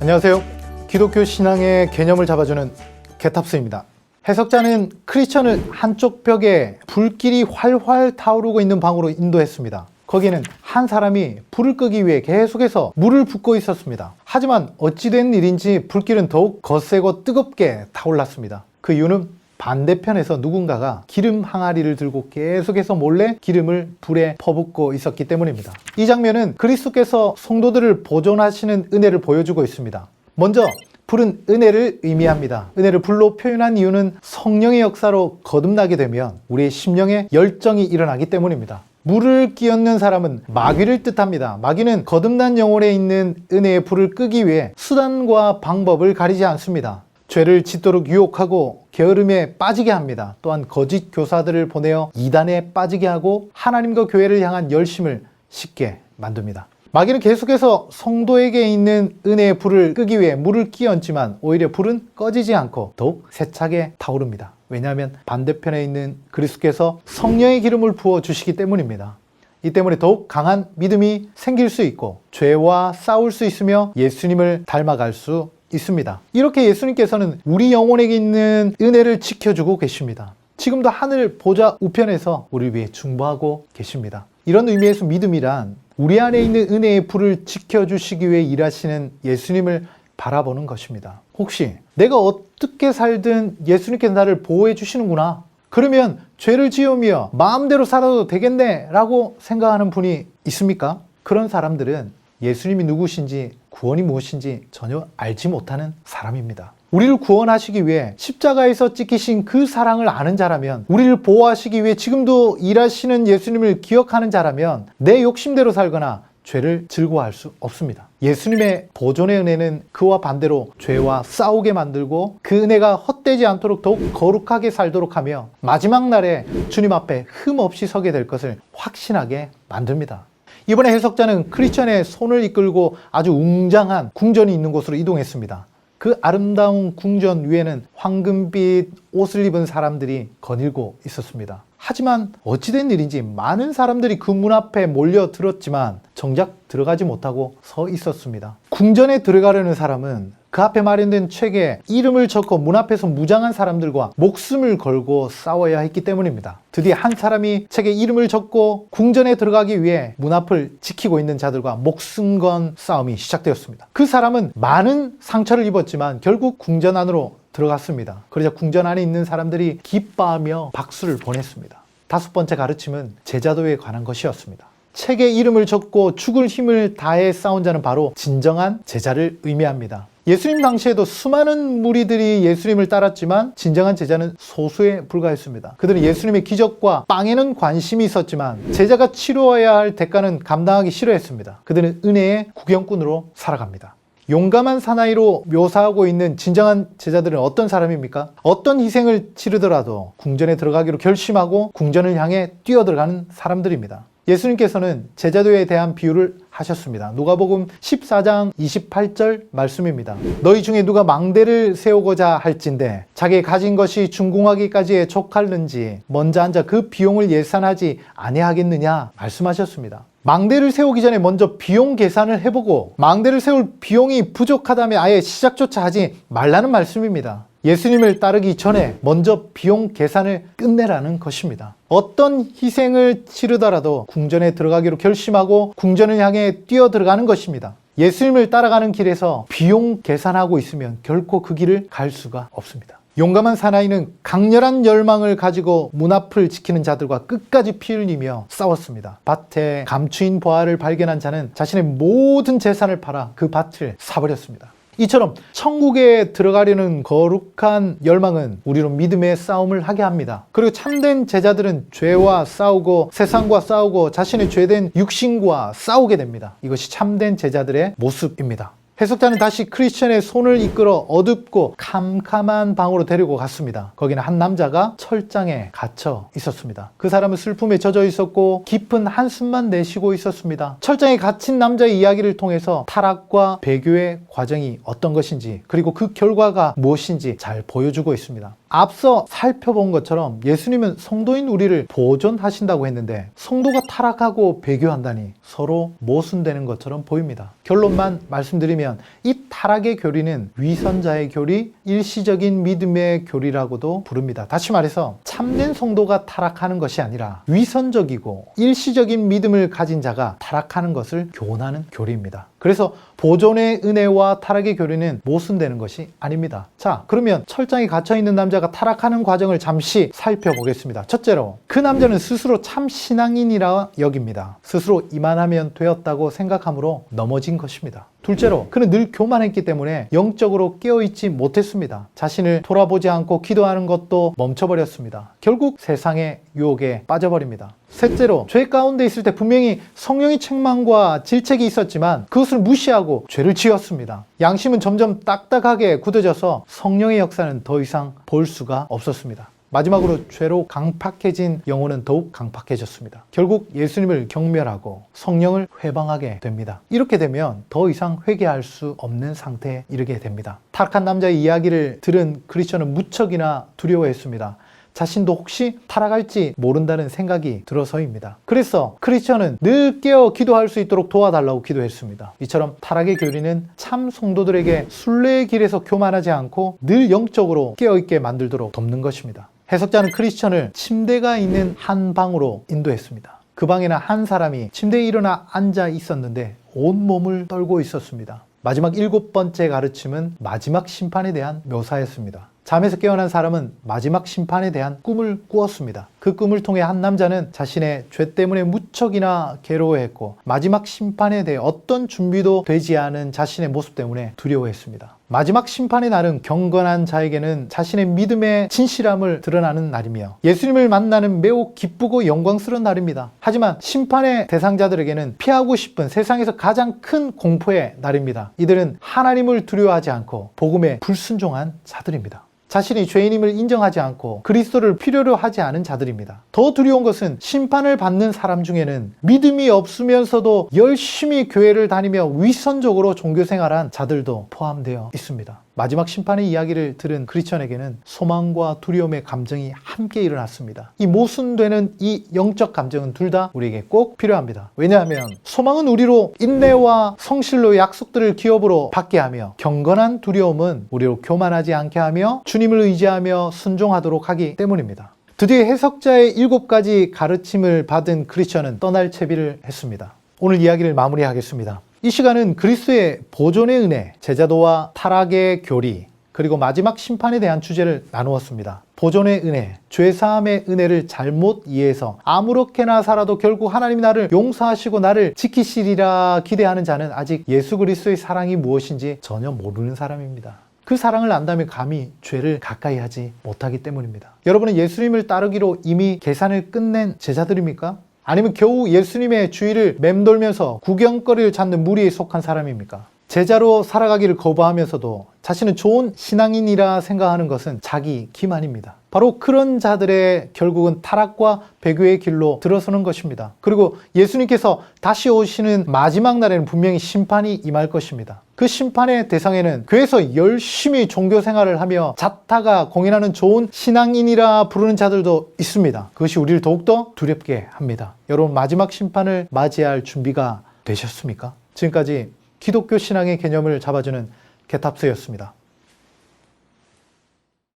안녕하세요. 기독교 신앙의 개념을 잡아주는 개탑스입니다. 해석자는 크리스천을 한쪽 벽에 불길이 활활 타오르고 있는 방으로 인도했습니다. 거기에는 한 사람이 불을 끄기 위해 계속해서 물을 붓고 있었습니다. 하지만 어찌된 일인지 불길은 더욱 거세고 뜨겁게 타올랐습니다. 그 이유는 반대편에서 누군가가 기름 항아리를 들고 계속해서 몰래 기름을 불에 퍼붓고 있었기 때문입니다. 이 장면은 그리스도께서 성도들을 보존하시는 은혜를 보여주고 있습니다. 먼저 불은 은혜를 의미합니다. 은혜를 불로 표현한 이유는 성령의 역사로 거듭나게 되면 우리의 심령에 열정이 일어나기 때문입니다. 물을 끼얹는 사람은 마귀를 뜻합니다. 마귀는 거듭난 영혼에 있는 은혜의 불을 끄기 위해 수단과 방법을 가리지 않습니다. 죄를 짓도록 유혹하고 게으름에 빠지게 합니다. 또한 거짓 교사들을 보내어 이단에 빠지게 하고 하나님과 교회를 향한 열심을 식게 만듭니다. 마귀는 계속해서 성도에게 있는 은혜의 불을 끄기 위해 물을 끼얹지만 오히려 불은 꺼지지 않고 더욱 세차게 타오릅니다. 왜냐하면 반대편에 있는 그리스도께서 성령의 기름을 부어주시기 때문입니다. 이 때문에 더욱 강한 믿음이 생길 수 있고 죄와 싸울 수 있으며 예수님을 닮아갈 수 있습니다. 이렇게 예수님께서는 우리 영혼에게 있는 은혜를 지켜주고 계십니다. 지금도 하늘 보좌 우편에서 우리를 위해 중보하고 계십니다. 이런 의미에서 믿음이란 우리 안에 있는 은혜의 불을 지켜주시기 위해 일하시는 예수님을 바라보는 것입니다. 혹시 내가 어떻게 살든 예수님께서 나를 보호해 주시는구나, 그러면 죄를 지으며 마음대로 살아도 되겠네 라고 생각하는 분이 있습니까? 그런 사람들은 예수님이 누구신지 구원이 무엇인지 전혀 알지 못하는 사람입니다. 우리를 구원하시기 위해 십자가에서 찍히신 그 사랑을 아는 자라면, 우리를 보호하시기 위해 지금도 일하시는 예수님을 기억하는 자라면 내 욕심대로 살거나 죄를 즐거워할 수 없습니다. 예수님의 보존의 은혜는 그와 반대로 죄와 싸우게 만들고 그 은혜가 헛되지 않도록 더욱 거룩하게 살도록 하며 마지막 날에 주님 앞에 흠없이 서게 될 것을 확신하게 만듭니다. 이번에 해석자는 크리스천의 손을 이끌고 아주 웅장한 궁전이 있는 곳으로 이동했습니다. 그 아름다운 궁전 위에는 황금빛 옷을 입은 사람들이 거닐고 있었습니다. 하지만 어찌된 일인지 많은 사람들이 그 문 앞에 몰려들었지만 정작 들어가지 못하고 서 있었습니다. 궁전에 들어가려는 사람은 그 앞에 마련된 책에 이름을 적고 문 앞에서 무장한 사람들과 목숨을 걸고 싸워야 했기 때문입니다. 드디어 한 사람이 책에 이름을 적고 궁전에 들어가기 위해 문 앞을 지키고 있는 자들과 목숨 건 싸움이 시작되었습니다. 그 사람은 많은 상처를 입었지만 결국 궁전 안으로 들어갔습니다. 그러자 궁전 안에 있는 사람들이 기뻐하며 박수를 보냈습니다. 다섯 번째 가르침은 제자도에 관한 것이었습니다. 책에 이름을 적고 죽을 힘을 다해 싸운 자는 바로 진정한 제자를 의미합니다. 예수님 당시에도 수많은 무리들이 예수님을 따랐지만 진정한 제자는 소수에 불과했습니다. 그들은 예수님의 기적과 빵에는 관심이 있었지만 제자가 치루어야 할 대가는 감당하기 싫어했습니다. 그들은 은혜의 구경꾼으로 살아갑니다. 용감한 사나이로 묘사하고 있는 진정한 제자들은 어떤 사람입니까? 어떤 희생을 치르더라도 궁전에 들어가기로 결심하고 궁전을 향해 뛰어들어가는 사람들입니다. 예수님께서는 제자도에 대한 비유를 하셨습니다. 누가복음 14장 28절 말씀입니다. 너희 중에 누가 망대를 세우고자 할진대 자기의 가진 것이 중궁하기까지에 족할는지 먼저 앉아 그 비용을 예산하지 아니하겠느냐 말씀하셨습니다. 망대를 세우기 전에 먼저 비용 계산을 해보고 망대를 세울 비용이 부족하다면 아예 시작조차 하지 말라는 말씀입니다. 예수님을 따르기 전에 먼저 비용 계산을 끝내라는 것입니다. 어떤 희생을 치르더라도 궁전에 들어가기로 결심하고 궁전을 향해 뛰어들어가는 것입니다. 예수님을 따라가는 길에서 비용 계산하고 있으면 결코 그 길을 갈 수가 없습니다. 용감한 사나이는 강렬한 열망을 가지고 문 앞을 지키는 자들과 끝까지 피 흘리며 싸웠습니다. 밭에 감추인 보화를 발견한 자는 자신의 모든 재산을 팔아 그 밭을 사버렸습니다. 이처럼 천국에 들어가려는 거룩한 열망은 우리로 믿음의 싸움을 하게 합니다. 그리고 참된 제자들은 죄와 싸우고 세상과 싸우고 자신의 죄된 육신과 싸우게 됩니다. 이것이 참된 제자들의 모습입니다. 해석자는 다시 크리스천의 손을 이끌어 어둡고 캄캄한 방으로 데리고 갔습니다. 거기는 한 남자가 철장에 갇혀 있었습니다. 그 사람은 슬픔에 젖어 있었고 깊은 한숨만 내쉬고 있었습니다. 철장에 갇힌 남자의 이야기를 통해서 타락과 배교의 과정이 어떤 것인지 그리고 그 결과가 무엇인지 잘 보여주고 있습니다. 앞서 살펴본 것처럼 예수님은 성도인 우리를 보존하신다고 했는데 성도가 타락하고 배교한다니 서로 모순되는 것처럼 보입니다. 결론만 말씀드리면 이 타락의 교리는 위선자의 교리, 일시적인 믿음의 교리라고도 부릅니다. 다시 말해서 참된 성도가 타락하는 것이 아니라 위선적이고 일시적인 믿음을 가진 자가 타락하는 것을 교훈하는 교리입니다. 그래서 보존의 은혜와 타락의 교리는 모순되는 것이 아닙니다. 자, 그러면 철장에 갇혀있는 남자가 타락하는 과정을 잠시 살펴보겠습니다. 첫째로, 그 남자는 스스로 참 신앙인이라 여깁니다. 스스로 이만하면 되었다고 생각함으로 넘어진 것입니다. 둘째로, 그는 늘 교만했기 때문에 영적으로 깨어있지 못했습니다. 자신을 돌아보지 않고 기도하는 것도 멈춰버렸습니다. 결국 세상의 유혹에 빠져버립니다. 셋째로, 죄 가운데 있을 때 분명히 성령의 책망과 질책이 있었지만 그것을 무시하고 죄를 지었습니다. 양심은 점점 딱딱하게 굳어져서 성령의 역사는 더 이상 볼 수가 없었습니다. 마지막으로 죄로 강팍해진 영혼은 더욱 강팍해졌습니다. 결국 예수님을 경멸하고 성령을 회방하게 됩니다. 이렇게 되면 더 이상 회개할 수 없는 상태에 이르게 됩니다. 타락한 남자의 이야기를 들은 크리스천은 무척이나 두려워했습니다. 자신도 혹시 타락할지 모른다는 생각이 들어서입니다. 그래서 크리스천은 늘 깨어 기도할 수 있도록 도와달라고 기도했습니다. 이처럼 타락의 교리는 참 성도들에게 순례의 길에서 교만하지 않고 늘 영적으로 깨어있게 만들도록 돕는 것입니다. 해석자는 크리스천을 침대가 있는 한 방으로 인도했습니다. 그 방에는 한 사람이 침대에 일어나 앉아 있었는데 온몸을 떨고 있었습니다. 마지막 7번째 가르침은 마지막 심판에 대한 묘사였습니다. 잠에서 깨어난 사람은 마지막 심판에 대한 꿈을 꾸었습니다. 그 꿈을 통해 한 남자는 자신의 죄 때문에 무척이나 괴로워했고 마지막 심판에 대해 어떤 준비도 되지 않은 자신의 모습 때문에 두려워했습니다. 마지막 심판의 날은 경건한 자에게는 자신의 믿음의 진실함을 드러나는 날이며 예수님을 만나는 매우 기쁘고 영광스러운 날입니다. 하지만 심판의 대상자들에게는 피하고 싶은 세상에서 가장 큰 공포의 날입니다. 이들은 하나님을 두려워하지 않고 복음에 불순종한 자들입니다. 자신이 죄인임을 인정하지 않고 그리스도를 필요로 하지 않은 자들입니다. 더 두려운 것은 심판을 받는 사람 중에는 믿음이 없으면서도 열심히 교회를 다니며 위선적으로 종교생활한 자들도 포함되어 있습니다. 마지막 심판의 이야기를 들은 크리스천에게는 소망과 두려움의 감정이 함께 일어났습니다. 이 모순되는 이 영적 감정은 둘 다 우리에게 꼭 필요합니다. 왜냐하면 소망은 우리로 인내와 성실로 약속들을 기업으로 받게 하며 경건한 두려움은 우리로 교만하지 않게 하며 주님을 의지하며 순종하도록 하기 때문입니다. 드디어 해석자의 7가지 가르침을 받은 크리스천은 떠날 채비를 했습니다. 오늘 이야기를 마무리하겠습니다. 이 시간은 그리스도의 보존의 은혜, 제자도와 타락의 교리, 그리고 마지막 심판에 대한 주제를 나누었습니다. 보존의 은혜, 죄사함의 은혜를 잘못 이해해서 아무렇게나 살아도 결국 하나님이 나를 용서하시고 나를 지키시리라 기대하는 자는 아직 예수 그리스도의 사랑이 무엇인지 전혀 모르는 사람입니다. 그 사랑을 안다면 감히 죄를 가까이 하지 못하기 때문입니다. 여러분은 예수님을 따르기로 이미 계산을 끝낸 제자들입니까? 아니면 겨우 예수님의 주위를 맴돌면서 구경거리를 찾는 무리에 속한 사람입니까? 제자로 살아가기를 거부하면서도 자신은 좋은 신앙인이라 생각하는 것은 자기 기만입니다. 바로 그런 자들의 결국은 타락과 배교의 길로 들어서는 것입니다. 그리고 예수님께서 다시 오시는 마지막 날에는 분명히 심판이 임할 것입니다. 그 심판의 대상에는 교회에서 열심히 종교 생활을 하며 자타가 공연하는 좋은 신앙인이라 부르는 자들도 있습니다. 그것이 우리를 더욱더 두렵게 합니다. 여러분, 마지막 심판을 맞이할 준비가 되셨습니까? 지금까지 기독교 신앙의 개념을 잡아주는 개탑스였습니다.